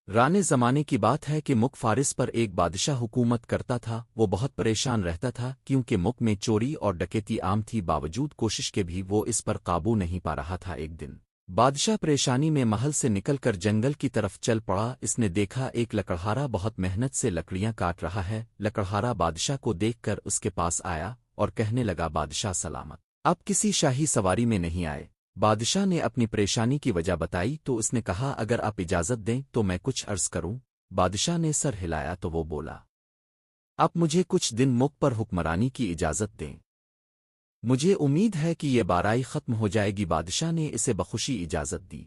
رانے زمانے کی بات ہے کہ مک فارس پر ایک بادشاہ حکومت کرتا تھا۔ وہ بہت پریشان رہتا تھا کیونکہ مک میں چوری اور ڈکیتی عام تھی، باوجود کوشش کے بھی وہ اس پر قابو نہیں پا رہا تھا۔ ایک دن بادشاہ پریشانی میں محل سے نکل کر جنگل کی طرف چل پڑا۔ اس نے دیکھا ایک لکڑہارا بہت محنت سے لکڑیاں کاٹ رہا ہے۔ لکڑہارا بادشاہ کو دیکھ کر اس کے پاس آیا اور کہنے لگا، بادشاہ سلامت، آپ کسی شاہی سواری میں نہیں آئے؟ بادشاہ نے اپنی پریشانی کی وجہ بتائی تو اس نے کہا، اگر آپ اجازت دیں تو میں کچھ عرض کروں۔ بادشاہ نے سر ہلایا تو وہ بولا، آپ مجھے کچھ دن مک پر حکمرانی کی اجازت دیں، مجھے امید ہے کہ یہ بارائی ختم ہو جائے گی۔ بادشاہ نے اسے بخوشی اجازت دی۔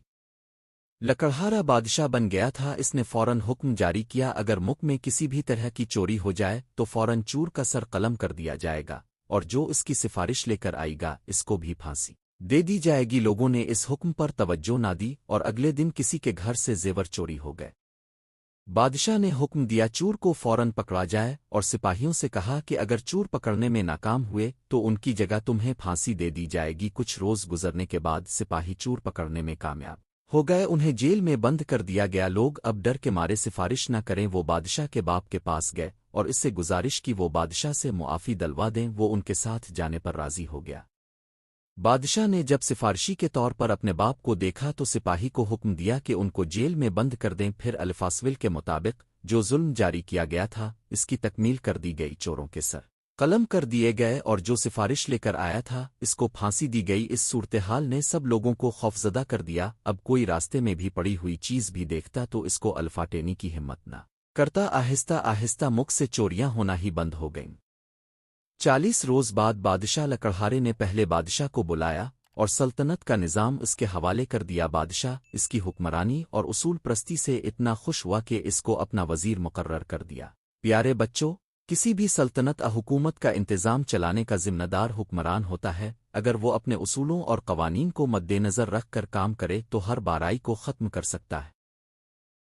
لکڑہارا بادشاہ بن گیا تھا۔ اس نے فوراً حکم جاری کیا، اگر مک میں کسی بھی طرح کی چوری ہو جائے تو فوراً چور کا سر قلم کر دیا جائے گا، اور جو اس کی سفارش لے کر آئے گا اس کو بھی پھانسی دے دی جائے گی۔ لوگوں نے اس حکم پر توجہ نہ دی اور اگلے دن کسی کے گھر سے زیور چوری ہو گئے۔ بادشاہ نے حکم دیا چور کو فوراً پکڑا جائے اور سپاہیوں سے کہا کہ اگر چور پکڑنے میں ناکام ہوئے تو ان کی جگہ تمہیں پھانسی دے دی جائے گی۔ کچھ روز گزرنے کے بعد سپاہی چور پکڑنے میں کامیاب ہو گئے، انہیں جیل میں بند کر دیا گیا۔ لوگ اب ڈر کے مارے سفارش نہ کریں۔ وہ بادشاہ کے باپ کے پاس گئے اور اس سے گزارش کی وہ بادشاہ سے معافی دلوا دیں۔ وہ ان کے ساتھ جانے پر راضی ہو گیا۔ بادشاہ نے جب سفارشی کے طور پر اپنے باپ کو دیکھا تو سپاہی کو حکم دیا کہ ان کو جیل میں بند کر دیں۔ پھر الفاصل کے مطابق جو ظلم جاری کیا گیا تھا اس کی تکمیل کر دی گئی، چوروں کے سر قلم کر دیے گئے اور جو سفارش لے کر آیا تھا اس کو پھانسی دی گئی۔ اس صورتحال نے سب لوگوں کو خوفزدہ کر دیا۔ اب کوئی راستے میں بھی پڑی ہوئی چیز بھی دیکھتا تو اس کو الفاٹینے کی ہمت نہ کرتا۔ آہستہ آہستہ مک سے چوریاں ہونا ہی بند ہو گئیں۔ 40 روز بعد بادشاہ لکڑہارے نے پہلے بادشاہ کو بلایا اور سلطنت کا نظام اس کے حوالے کر دیا۔ بادشاہ اس کی حکمرانی اور اصول پرستی سے اتنا خوش ہوا کہ اس کو اپنا وزیر مقرر کر دیا۔ پیارے بچوں، کسی بھی سلطنت حکومت کا انتظام چلانے کا ذمہ دار حکمران ہوتا ہے۔ اگر وہ اپنے اصولوں اور قوانین کو مد نظر رکھ کر کام کرے تو ہر بارائی کو ختم کر سکتا ہے۔